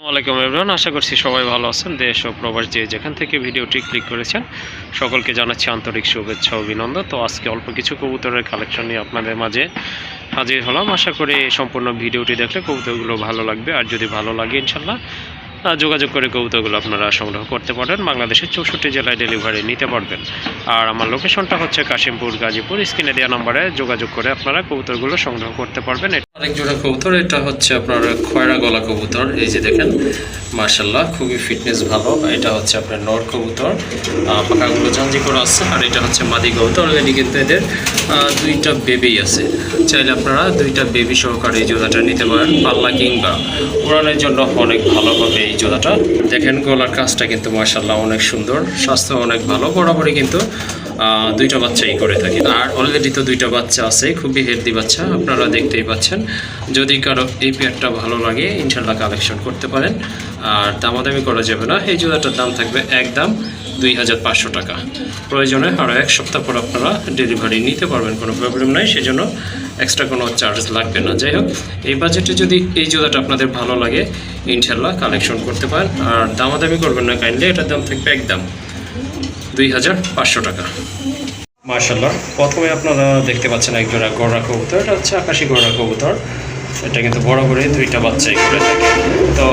ওয়ালাইকুম এভরিওয়ান, আশা করছি সবাই ভালো আছেন। দেশ ও প্রবাস যে যেখান থেকে ভিডিওটি ক্লিক করেছেন সকলকে জানাচ্ছি আন্তরিক শুভেচ্ছা ও অভিনন্দন। তো আজকে অল্প কিছু কবুতরের কালেকশন নিয়ে আপনাদের মাঝে হাজির হলাম। আশা করি সম্পূর্ণ ভিডিওটি দেখলে কবুতরগুলো ভালো লাগবে, আর যদি ভালো লাগে ইনশাল্লাহ যোগাযোগ করে কবুতরগুলো আপনারা সংগ্রহ করতে পারেন। বাংলাদেশের 64 জেলায় ডেলিভারি নিতে পারবেন। আর আমার লোকেশনটা হচ্ছে কাশিমপুর, গাজীপুর। স্ক্রিনে দেওয়া নম্বরে যোগাযোগ করে আপনারা কবুতরগুলো সংগ্রহ করতে পারবেন। আরেক জোড়া কবুতর, এটা হচ্ছে আপনার খয়রা গলা কবুতর। এই যে দেখেন, মার্শাল্লাহ খুবই ফিটনেস ভালো। এটা হচ্ছে আপনার নর কবুতর, পাখাগুলো জাঞ্জি করা আছে। আর এটা হচ্ছে মাদি কবুতর। অলরেডি কিন্তু এদের দুইটা বেবি আছে। চাইলে আপনারা দুইটা বেবি সহকারে এই জোড়াটা নিতে পারেন। পাল্লা কিংবা উড়ানের জন্য অনেক ভালো হবে এই জোড়াটা। দেখেন গলার কাজটা কিন্তু মার্শাল্লাহ অনেক সুন্দর, স্বাস্থ্য অনেক ভালো। বরাবরই কিন্তু দুইটা বাচ্চাই করে থাকে। আর অলরেডি তো দুইটা বাচ্চা আছে, খুবই হেলদি বাচ্চা, আপনারা দেখতেই পাচ্ছেন। যদি কারো এই পেয়ারটা ভালো লাগে ইনশাল্লাহ কালেকশন করতে পারেন। আর দামাদামি করা যাবে না। এই জোড়াটার দাম থাকবে একদম 2500 টাকা। প্রয়োজনে আরও এক সপ্তাহ পর আপনারা ডেলিভারি নিতে পারবেন, কোনো প্রবলেম নাই। সেজন্য এক্সট্রা কোনো চার্জ লাগবে না। যাই হোক, এই বাজেটে যদি এই জোড়াটা আপনাদের ভালো লাগে ইনশাল্লাহ কালেকশন করতে পারেন। আর দামাদামি করবেন না কাইন্ডলি। এটার দাম থাকবে একদম 2500 টাকা। মার্শাল্লাহ, প্রথমে আপনারা দেখতে পাচ্ছেন একজোড়া গড়া কবুতর। এটা হচ্ছে আকাশি গড়া কবুতর। এটা কিন্তু বরাবরই দুইটা বাচ্চাই করে থাকে। তো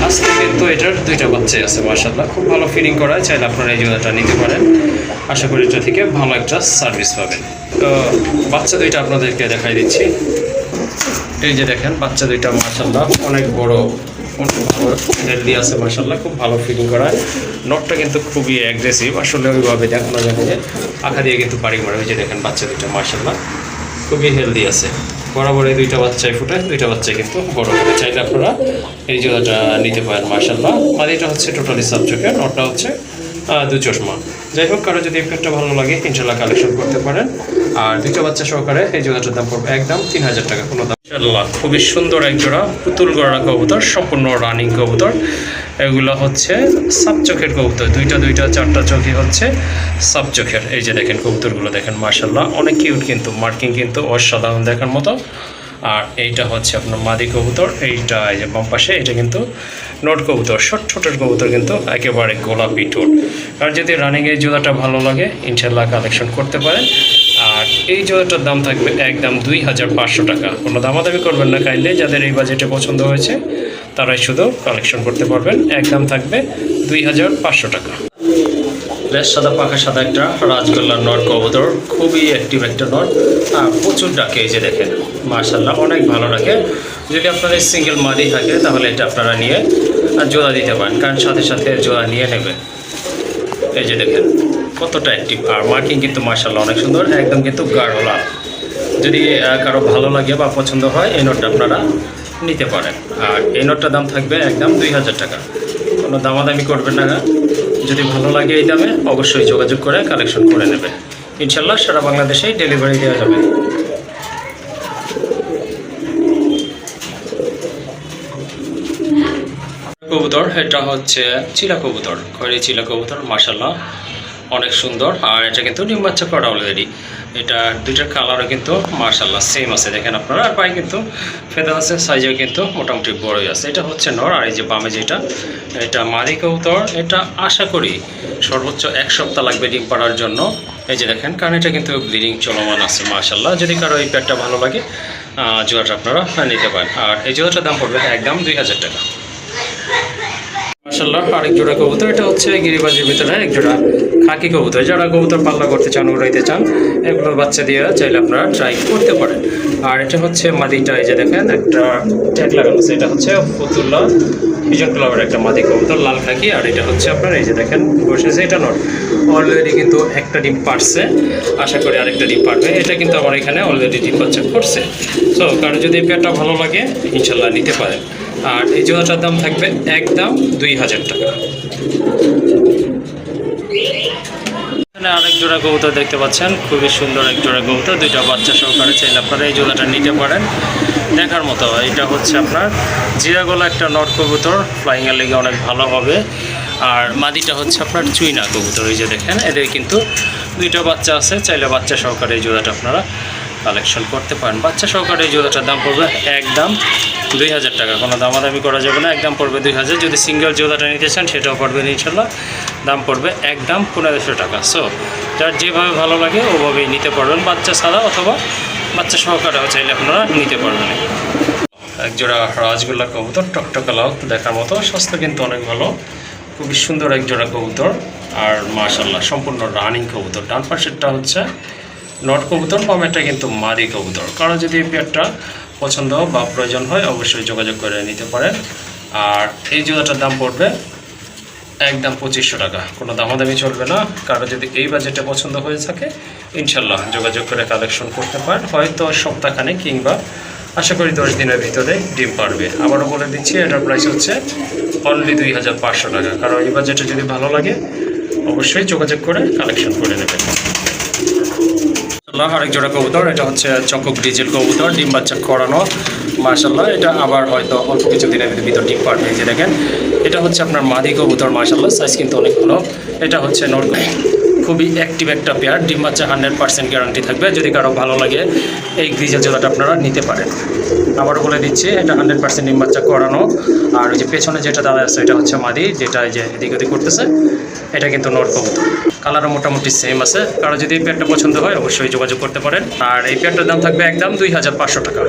আজকে কিন্তু এটার দুইটা বাচ্চাই আছে। মার্শাল্লাহ খুব ভালো ফিডিং করায়। চাইলে আপনারা এই জোড়াটা নিতে পারেন। আশা করি এটা থেকে ভালো একটা সার্ভিস পাবেন। তো বাচ্চা দুইটা আপনাদেরকে দেখাই দিচ্ছি। এই যে দেখেন বাচ্চা দুইটা মার্শাল্লাহ অনেক বড়, অনেক ভালো হেলদি আছে। মার্শাল্লাহ খুব ভালো ফিডিং করায়। নটটা কিন্তু খুবই অ্যাগ্রেসিভ। আসলে ওইভাবে দেখানো যাবে যে আঁকা দিয়ে কিন্তু বাড়ি মারে। ওই যে দেখেন বাচ্চা দুইটা মার্শাল্লাহ খুবই হেলদি আছে। বরাবর এই দুইটা বাচ্চাই ফুটে, দুইটা বাচ্চাই কিন্তু বড় হবে। চাইলে আপনারা এই জোড়াটা নিতে পারেন। মার্শাল্লাহ মাদিটা হচ্ছে টোটালি সাবচোখে, নটটা হচ্ছে দু চশমা। যাই হোক, কারো যদি একটা ভালো লাগে ইনশাল্লাহ কালেকশন করতে পারেন। আর দুইটা বাচ্চা সহকারে এই জোড়াটার দাম পড়বে একদম 3000 টাকা, কোনো দাম। ইনশাল্লাহ খুবই সুন্দর এক জোড়া পুতুল গড়া কবুতর, সম্পূর্ণ রানিং কবুতর। এগুলো হচ্ছে সাব চোখের কবুতর। দুইটা চারটা চোখই হচ্ছে সাব চোখের। এই যে দেখেন কবুতরগুলো দেখেন মার্শাল্লাহ অনেক কিউট, কিন্তু মার্কিং কিন্তু অসাধারণ দেখার মতো। আর এইটা হচ্ছে আপনার মাদি কবুতর। এইটা এই যে বাম পাশে এটা কিন্তু নট কবুতর। ছোটের কবুতর কিন্তু একেবারে গোলাপি ঠোঁট। আর যদি রানিং এই জোড়াটা ভালো লাগে ইনশাল্লাহ কালেকশন করতে পারেন। আর এই জোড়াটার দাম থাকবে একদম 2500 টাকা। কোনো দামাদামি করবেন না কাইন্ডলি। যাদের এই বাজেটে পছন্দ হয়েছে তারাই শুধু কালেকশন করতে পারবেন। একদম থাকবে 2500 টাকা। লেজ সাদা, পাখা সাদা, একটা রাজগোল্লার নর কবুতর। খুবই অ্যাক্টিভ একটা নর, আর প্রচুর ডাকে। এই যে দেখেন মার্শাল্লাহ অনেক ভালো ডাকে। যদি আপনাদের সিঙ্গেল মাদি থাকে তাহলে এটা আপনারা নিয়ে জোড়া দিতে পারেন, কারণ সাথে সাথে জোড়া নিয়ে নেবে। এই যে দেখেন কতটা অ্যাক্টিভ। আর মার্কিং কিন্তু মার্শাল্লাহ অনেক সুন্দর, একদম কিন্তু গাঢ় লাল। যদি কারো ভালো লাগে বা পছন্দ হয় এই নটটা আপনারা নিতে পারেন। আর এই নটটার দাম থাকবে একদম 2000 টাকা। কোনো দামাদামি করবেন না। যদি ভালো লাগে এই দামে অবশ্যই যোগাযোগ করে কালেকশন করে নেবে। ইনশাল্লাহ সারা বাংলাদেশেই ডেলিভারি দেওয়া যাবে। কবুতর, এটা হচ্ছে চিলা কবুতর, খয়েরি চিলা কবুতর। মার্শাল্লাহ অনেক সুন্দর। আর এটা কিন্তু ডিম বাচ্চা করা অলরেডি। এটা দুইটার কালারও কিন্তু মার্শাল্লাহ সেম আছে, দেখেন আপনারা। আর পায়ে কিন্তু ফেদা আছে, সাইজেও কিন্তু মোটামুটি বড়ই আছে। এটা হচ্ছে নর। আর এই যে বামে যেটা, এটা মাদি কবুতর। এটা আশা করি সর্বোচ্চ 1 সপ্তাহ লাগবে ডিম পাড়ার জন্য। এই যে দেখেন, কারণ এটা কিন্তু ব্লিডিং চলমান আছে। মার্শাল্লাহ যদি কারো এই প্যাডটা ভালো লাগে জোড়াটা আপনারা নিতে পারেন। আর এই জোড়াটার দাম পড়বে একদম 2000 টাকা। মার্শাল্লাহ আরেক জোড়া কবুতর। এটা হচ্ছে গিরিবাজির ভিতরে এক জোড়া খাকি কবুতর। যারা কবুতর পাল্লা করতে চান, উড়াইতে চান, এগুলো বাচ্চা দিয়ে চাইলে আপনারা ট্রাই করতে পারেন। আর এটা হচ্ছে মাদিটা। এই যে দেখেন একটা ট্যাগ লাগানো আছে। এটা হচ্ছে ফতুল্লা পিজন ক্লাবের একটা মাদি কবুতর, লাল খাকি। আর এটা হচ্ছে আপনার এই যে দেখেন বসেছে, এটা নট। অলরেডি কিন্তু একটা ডিম পারছে, আশা করি আরেকটা ডিম পারবে। এটা কিন্তু আমার এখানে অলরেডি ডিম বাচ্চা করছে। সো কারণ যদি এই পেয়ারটা ভালো লাগে ইনশাল্লাহ নিতে পারেন। আর এই জোড়াটার দাম থাকবে একদম 2000 টাকা। এখানে আরেক জোড়া কবুতর দেখতে পাচ্ছেন, খুবই সুন্দর এক জোড়া কবুতর। দুইটা বাচ্চা সহকারে চাইলে আপনারা এই জোড়াটা নিতে পারেন। দেখার মতো। এটা হচ্ছে আপনার জিরাগোলা একটা নট কবুতর, ফ্লাইংয়ের লেগে অনেক ভালো হবে। আর মাদিটা হচ্ছে আপনার চুইনা কবুতর। এই যে দেখেন এদের কিন্তু দুইটা বাচ্চা আছে, চাইলে বাচ্চা সহকারে এই জোড়াটা আপনারা কালেকশন করতে পারেন। বাচ্চা সহকারে এই জোড়াটার দাম পড়বে একদম 2000 টাকা, কোনো দামাদামি করা যাবে না, একদম পড়বে 2000। যদি সিঙ্গেল জোড়াটা নিতে চান সেটাও পড়বে ইনশাল্লাহ, দাম পড়বে একদম 1500 টাকা। সো যার যেভাবে ভালো লাগে ওভাবেই নিতে পারবেন, বাচ্চা ছাড়া অথবা বাচ্চা সহকারেও চাইলে আপনারা নিতে পারবেন। একজোড়া রাজগোল্লা কবুতর, টকটকা লাল, দেখার মতো, স্বাস্থ্য কিন্তু অনেক ভালো, খুবই সুন্দর একজোড়া কবুতর। আর মাশাআল্লাহ সম্পূর্ণ রানিং কবুতর। ডান পাশেরটা হচ্ছে নট কবুতর, বামেরটা কিন্তু মাদি কবুতর। কারো যদি এই পেয়ারটা পছন্দ বা প্রয়োজন হয় অবশ্যই যোগাযোগ করে নিতে পারেন। আর এই জোড়াটার দাম পড়বে একদম 2500 টাকা, কোনো দামাদামি চলবে না। কারো যদি এই বাজেটে পছন্দ হয়ে থাকে ইনশাল্লাহ যোগাযোগ করে কালেকশন করতে পারেন, হয়তো সপ্তাহখানেক কিংবা আশা করি 10 দিনের ভিতরে ডিম পারবে। আবারও বলে দিচ্ছি এটার প্রাইস হচ্ছে অনলি 2500 টাকা। কারণ এই বাজেটে যদি ভালো লাগে অবশ্যই যোগাযোগ করে কালেকশন করে নেবেন। আরেক জোড়া কবুতর, এটা হচ্ছে চকক ডিজেল কবুতর, ডিম বাচ্চা করানো মাশাআল্লাহ। এটা আবার হয়তো অল্প কিছু দিনের ভিতর ডিম পারবে। এই যে দেখেন, এটা হচ্ছে আপনার মাদি কবুতর মাশাআল্লাহ, সাইজ কিন্তু অনেক ভালো। এটা হচ্ছে নর, খুবই অ্যাক্টিভ একটা পেয়ার, ডিম বাচ্চা 100% গ্যারান্টি থাকবে। যদি কারো ভালো লাগে এই গ্রিজেল জোড়াটা আপনারা নিতে পারেন। আবারও বলে দিচ্ছি এটা 100% ডিম বাচ্চা করানো। আর ওই যে পেছনে যেটা দাদা আছে এটা হচ্ছে মাদি, যেটা এই যে এদিক ওদিক করতেছে এটা কিন্তু নর কবুতর। কালারও মোটামুটি সেম আছে। কারো যদি এই পেয়ারটা পছন্দ হয় অবশ্যই যোগাযোগ করতে পারেন। আর এই পেয়ারটার দাম থাকবে একদম 2500 টাকা।